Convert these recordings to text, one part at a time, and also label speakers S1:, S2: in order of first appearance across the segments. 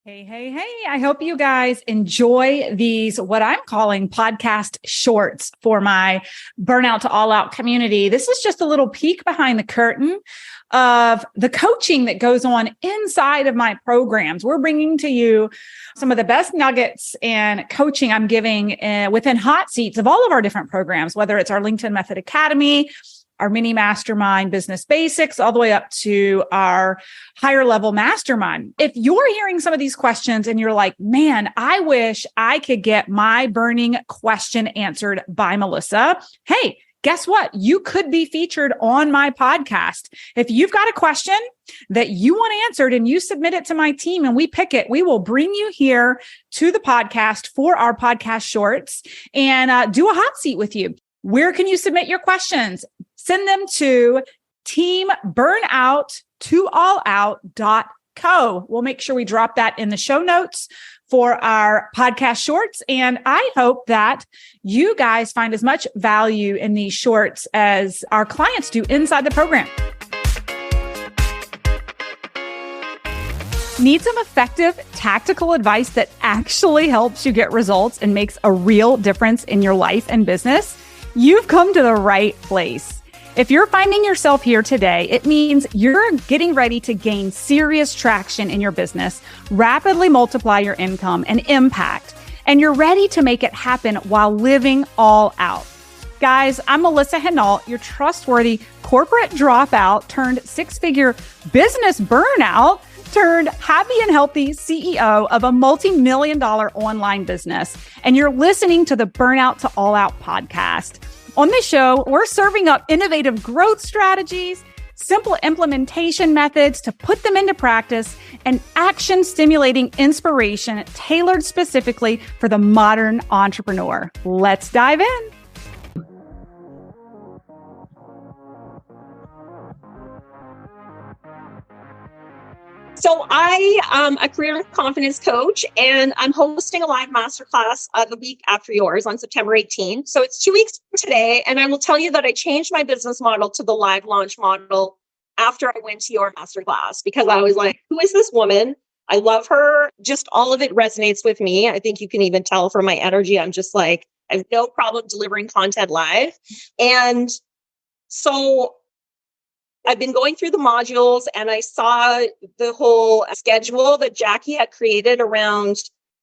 S1: Hey, hey, hey. I hope you guys enjoy these, what I'm calling podcast shorts for my Burnout to All Out community. This is just a little peek behind the curtain of the coaching that goes on inside of my programs. We're bringing to you some of the best nuggets and coaching I'm giving within hot seats of all of our different programs, whether it's our LinkedIn Method Academy, our mini mastermind business basics, all the way up to our higher level mastermind. If you're hearing some of these questions and you're like, man, I wish I could get my burning question answered by Melissa. Hey, guess what? You could be featured on my podcast. If you've got a question that you want answered and you submit it to my team and we pick it, we will bring you here to the podcast for our podcast shorts and do a hot seat with you. Where can you submit your questions? Send them to teamburnout2allout.co. We'll make sure we drop that in the show notes for our podcast shorts. And I hope that you guys find as much value in these shorts as our clients do inside the program. Need some effective tactical advice that actually helps you get results and makes a real difference in your life and business? You've come to the right place. If you're finding yourself here today, it means you're getting ready to gain serious traction in your business, rapidly multiply your income and impact, and you're ready to make it happen while living all out. Guys, I'm Melissa Hinault, your trustworthy corporate dropout turned six-figure business burnout turned happy and healthy CEO of a multi-million-dollar online business. And you're listening to the Burnout to All Out podcast. On this show, we're serving up innovative growth strategies, simple implementation methods to put them into practice, and action-stimulating inspiration tailored specifically for the modern entrepreneur. Let's dive in.
S2: So I am a career confidence coach, and I'm hosting a live masterclass the week after yours on September 18th. So it's 2 weeks from today. And I will tell you that I changed my business model to the live launch model after I went to your masterclass, because I was like, who is this woman? I love her. Just all of it resonates with me. I think you can even tell from my energy. I'm just like, I have no problem delivering content live. And so I've been going through the modules and I saw the whole schedule that Jackie had created around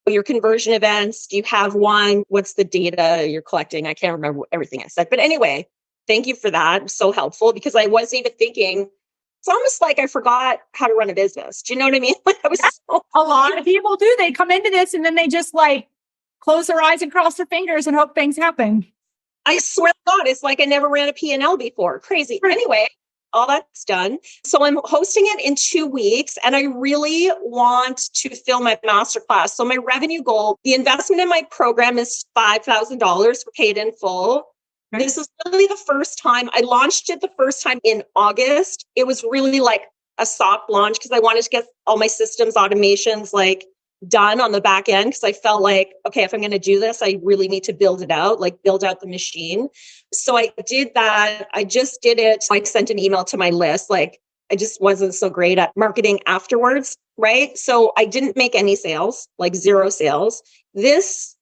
S2: your conversion events. Do you have one? What's the data you're collecting? I can't remember everything I said. But anyway, thank you for that. It was so helpful because I wasn't even thinking. It's almost like I forgot how to run a business. Do you know what I mean?
S1: A lot of people do. They come into this and then they just like close their eyes and cross their fingers and hope things happen.
S2: I swear to God, it's like I never ran a P&L before. Crazy. Anyway. All that's done. So I'm hosting it in 2 weeks and I really want to fill my masterclass. So my revenue goal, the investment in my program is $5,000 for paid in full. Okay. This is really the first time I launched it the first time in August. It was really like a soft launch because I wanted to get all my systems automations like done on the back end because I felt like, okay, if I'm going to do this, I really need to build it out, like build out the machine. So I did that. I just did it. I sent an email to my list. Like I just wasn't so great at marketing afterwards, right? So I didn't make any sales, like 0 sales. This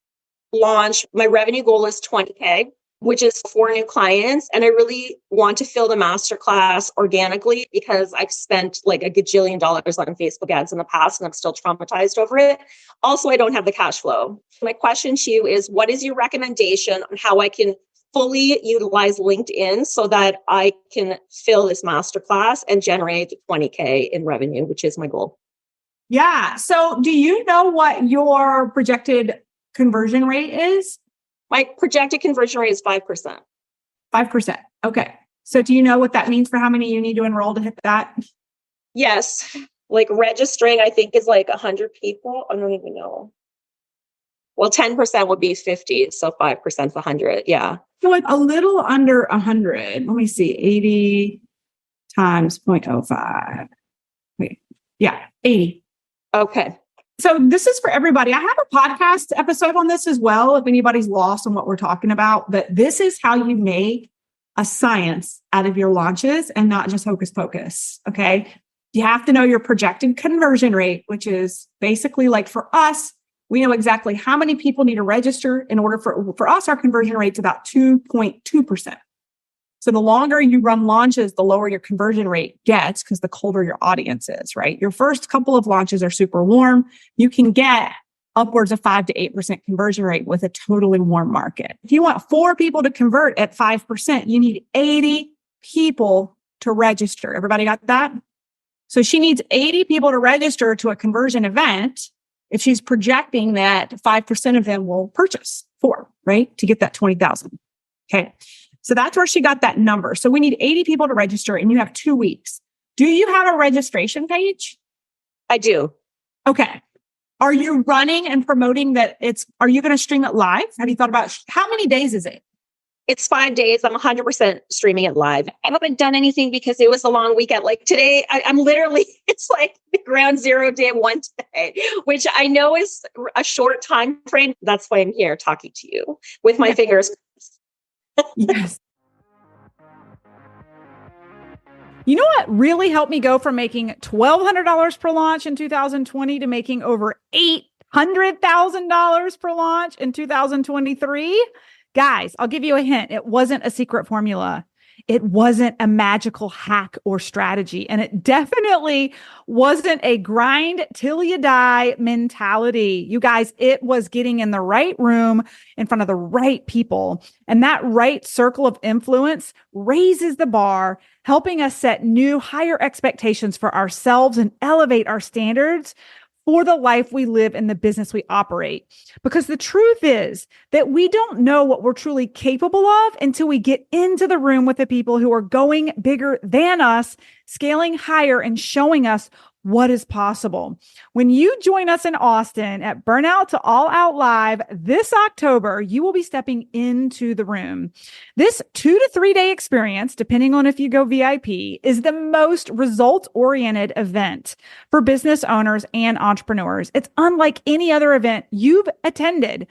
S2: launch, my revenue goal is 20K, which is 4 new clients. And I really want to fill the masterclass organically because I've spent like $1 gajillion on Facebook ads in the past and I'm still traumatized over it. Also, I don't have the cash flow. My question to you is, what is your recommendation on how I can fully utilize LinkedIn so that I can fill this masterclass and generate 20K in revenue, which is my goal?
S1: Yeah. So do you know what your projected conversion rate is?
S2: My projected conversion rate is 5%.
S1: 5%. Okay. So do you know what that means for how many you need to enroll to hit that?
S2: Yes. Like registering, I think is like 100 people. I don't even know. Well, 10% would be 50. So 5% is 100. Yeah.
S1: So it's a little under 100. Let me see. 80 times 0.05. Wait. Yeah. 80.
S2: Okay.
S1: So this is for everybody. I have a podcast episode on this as well, if anybody's lost on what we're talking about. But this is how you make a science out of your launches and not just hocus pocus. Okay. You have to know your projected conversion rate, which is basically like for us, we know exactly how many people need to register in order for us, our conversion rate's about 2.2%. So the longer you run launches, the lower your conversion rate gets because the colder your audience is, right? Your first couple of launches are super warm. You can get upwards of 5 to 8% conversion rate with a totally warm market. If you want 4 people to convert at 5%, you need 80 people to register. Everybody got that? So she needs 80 people to register to a conversion event if she's projecting that 5% of them will purchase 4, right? To get that 20,000. Okay. So that's where she got that number. So we need 80 people to register and you have 2 weeks. Do you have a registration page?
S2: I do.
S1: Okay. Are you running and promoting that are you going to stream it live? Have you thought about how many days is it?
S2: It's 5 days. I'm 100% streaming it live. I haven't done anything because it was a long weekend. Like today, I'm literally, it's like the ground zero day one day, which I know is a short time frame. That's why I'm here talking to you with my fingers.
S1: Yes. You know what really helped me go from making $1,200 per launch in 2020 to making over $800,000 per launch in 2023? Guys, I'll give you a hint. It wasn't a secret formula. It wasn't a magical hack or strategy. And it definitely wasn't a grind till you die mentality. You guys, it was getting in the right room in front of the right people. And that right circle of influence raises the bar, helping us set new, higher expectations for ourselves and elevate our standards for the life we live and the business we operate. Because the truth is that we don't know what we're truly capable of until we get into the room with the people who are going bigger than us, scaling higher and showing us what is possible. When you join us in Austin at Burnout to All Out Live this October, you will be stepping into the room. This 2 to 3 day experience, depending on if you go VIP, is the most results-oriented event for business owners and entrepreneurs. It's unlike any other event you've attended.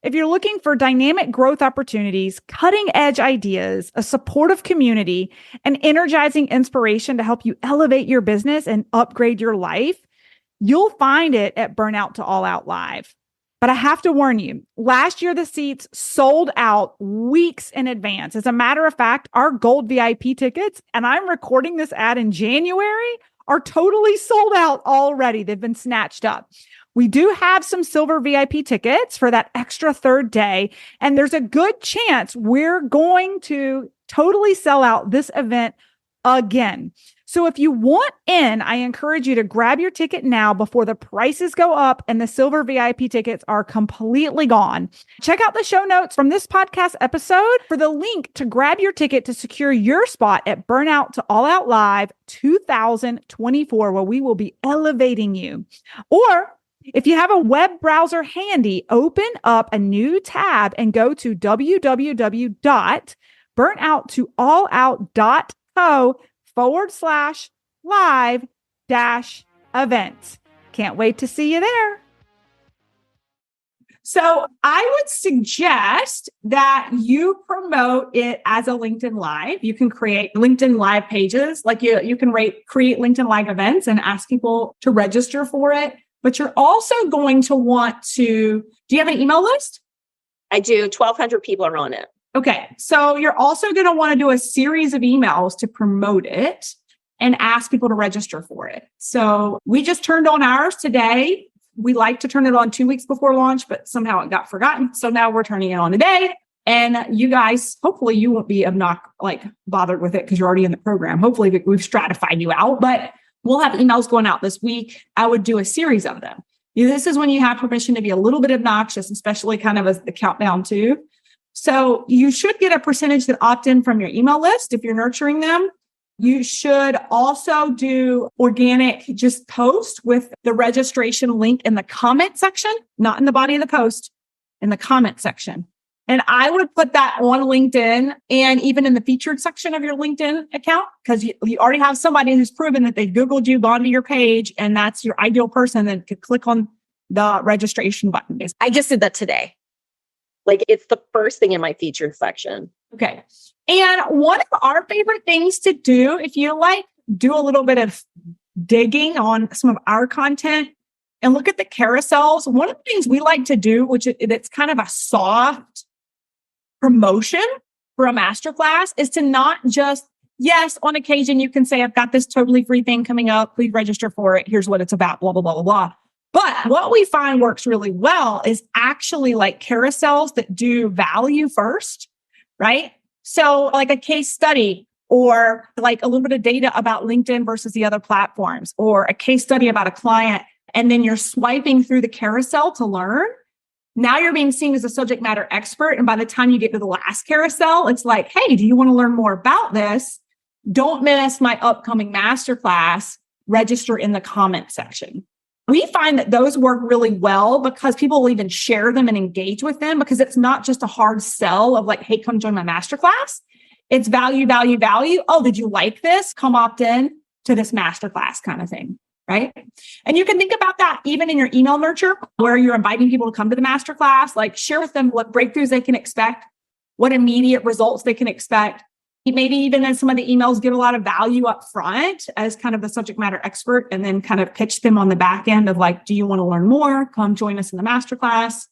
S1: If you're looking for dynamic growth opportunities, cutting edge ideas, a supportive community, and energizing inspiration to help you elevate your business and upgrade your life, you'll find it at Burnout to All Out Live. But I have to warn you, last year the seats sold out weeks in advance. As a matter of fact, our gold VIP tickets, and I'm recording this ad in January, are totally sold out already. They've been snatched up. We do have some silver VIP tickets for that extra third day, and there's a good chance we're going to totally sell out this event again. So if you want in, I encourage you to grab your ticket now before the prices go up and the silver VIP tickets are completely gone. Check out the show notes from this podcast episode for the link to grab your ticket to secure your spot at Burnout to All Out Live 2024, where we will be elevating you. Or if you have a web browser handy, open up a new tab and go to www.burnout2allout.co/live-events. Can't wait to see you there. So I would suggest that you promote it as a LinkedIn Live. You can create LinkedIn Live pages, like you can create LinkedIn Live events and ask people to register for it. But you're also going to want to, do you have an email list?
S2: I do. 1,200 people are on it.
S1: Okay. So you're also going to want to do a series of emails to promote it and ask people to register for it. So we just turned on ours today. We like to turn it on 2 weeks before launch, but somehow it got forgotten. So now we're turning it on today. And you guys, hopefully you won't be bothered with it because you're already in the program. Hopefully we've stratified you out, but we'll have emails going out this week. I would do a series of them. This is when you have permission to be a little bit obnoxious, especially kind of as the countdown too. So you should get a percentage that opt in from your email list if you're nurturing them. You should also do organic just post with the registration link in the comment section, not in the body of the post, in the comment section. And I would put that on LinkedIn and even in the featured section of your LinkedIn account, because you already have somebody who's proven that they've Googled you, gone to your page, and that's your ideal person that could click on the registration button.
S2: I just did that today. It's the first thing in my featured section.
S1: Okay. And one of our favorite things to do, if you do a little bit of
S3: digging on some of our content and look at the carousels, one of the things we like to do, which it's kind of a soft promotion for a masterclass, is to not just, yes, on occasion, you can say, I've got this totally free thing coming up. Please register for it. Here's what it's about, blah, blah, blah, blah, blah. But what we find works really well is actually like carousels that do value first, right? So like a case study or like a little bit of data about LinkedIn versus the other platforms, or a case study about a client. And then you're swiping through the carousel to learn. Now you're being seen as a subject matter expert. And by the time you get to the last carousel, it's like, hey, do you want to learn more about this? Don't miss my upcoming masterclass. Register in the comment section. We find that those work really well because people will even share them and engage with them, because it's not just a hard sell of like, hey, come join my masterclass. It's value, value, value. Oh, did you like this? Come opt in to this masterclass kind of thing, right? And you can think about that even in your email nurture where you're inviting people to come to the masterclass, like share with them what breakthroughs they can expect, what immediate results they can expect. Maybe even in some of the emails, give a lot of value up front as kind of the subject matter expert, and then kind of pitch them on the back end of like, do you want to learn more? Come join us in the masterclass.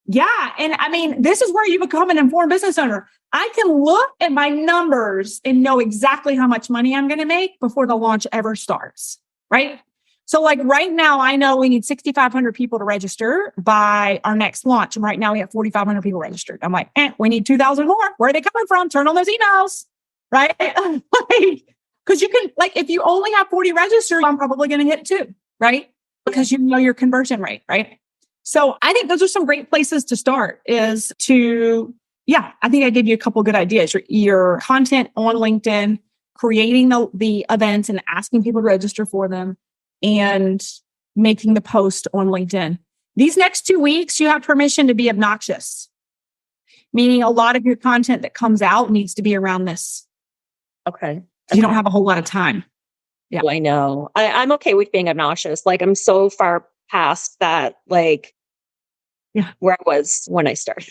S3: Yeah. And I mean, this is where you become an informed business owner. I can look at my numbers and know exactly how much money I'm going to make before the launch ever starts, right? So like right now, I know we need 6,500 people to register by our next launch. And right now we have 4,500 people registered. I'm like, we need 2,000 more. Where are they coming from? Turn on those emails, right? Because you can, like, if you only have 40 registered, I'm probably going to hit 2, right? Because you know your conversion rate, right? So I think those are some great places to start is to, I think I gave you a couple of good ideas. Your content on LinkedIn, creating the events and asking people to register for them, and making the post on LinkedIn. These next 2 weeks, you have permission to be obnoxious, meaning a lot of your content that comes out needs to be around this.
S2: Okay.
S3: You don't have a whole lot of time. Yeah,
S2: I know. I'm okay with being obnoxious. Like I'm so far past that, like, where I was when I started.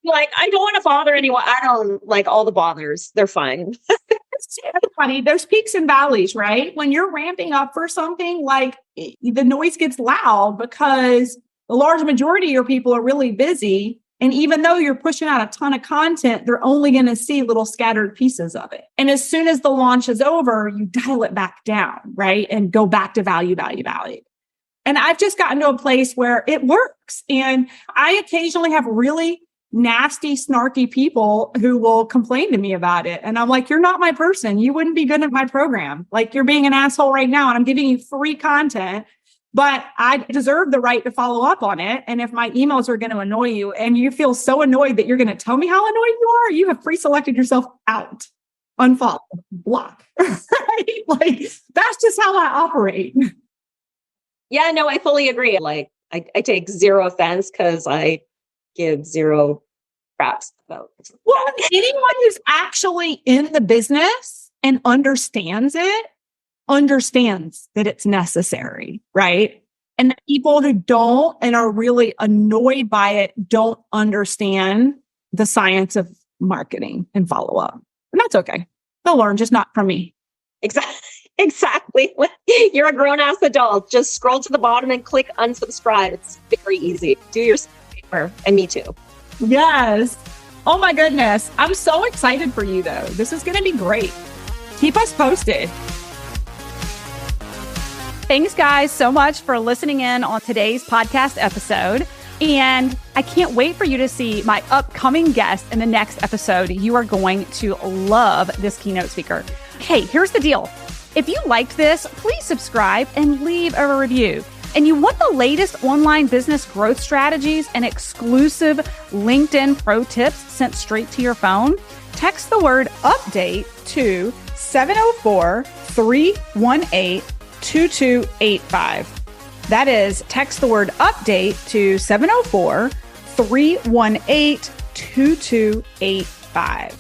S2: Like, I don't want to bother anyone. I don't like all the bothers. They're fine.
S3: It's funny. There's peaks and valleys, right? When you're ramping up for something, like the noise gets loud because the large majority of your people are really busy. And even though you're pushing out a ton of content, they're only going to see little scattered pieces of it. And as soon as the launch is over, you dial it back down, right? And go back to value, value, value. And I've just gotten to a place where it works. And I occasionally have really nasty, snarky people who will complain to me about it. And I'm like, you're not my person. You wouldn't be good at my program. Like, you're being an asshole right now. And I'm giving you free content, but I deserve the right to follow up on it. And if my emails are going to annoy you and you feel so annoyed that you're going to tell me how annoyed you are, you have pre-selected yourself out, unfollow, block. Right? Like, that's just how I operate.
S2: Yeah, no, I fully agree. Like, I take zero offense because I give zero craps about.
S3: Well, anyone who's actually in the business and understands it, understands that it's necessary, right? And the people who don't and are really annoyed by it don't understand the science of marketing and follow up. And that's okay. They'll learn, just not from me.
S2: Exactly. You're a grown-ass adult. Just scroll to the bottom and click unsubscribe. It's very easy. Do yourself a favor, and me too.
S3: Yes. Oh my goodness. I'm so excited for you though. This is going to be great. Keep us posted.
S1: Thanks, guys, so much for listening in on today's podcast episode. And I can't wait for you to see my upcoming guest in the next episode. You are going to love this keynote speaker. Hey, here's the deal. If you liked this, please subscribe and leave a review. And you want the latest online business growth strategies and exclusive LinkedIn pro tips sent straight to your phone? Text the word update to 704-318-2285. That is, text the word update to 704-318-2285.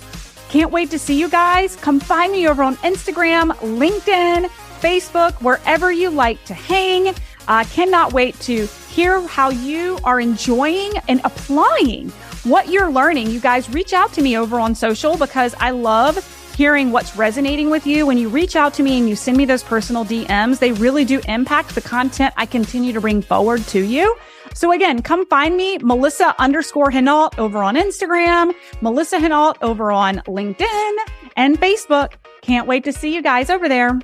S1: Can't wait to see you guys. Come find me over on Instagram, LinkedIn, Facebook, wherever you like to hang. I cannot wait to hear how you are enjoying and applying what you're learning. You guys reach out to me over on social because I love hearing what's resonating with you. When you reach out to me and you send me those personal DMs, they really do impact the content I continue to bring forward to you. So again, come find me, Melissa_Hinault over on Instagram, Melissa Hinault over on LinkedIn and Facebook. Can't wait to see you guys over there.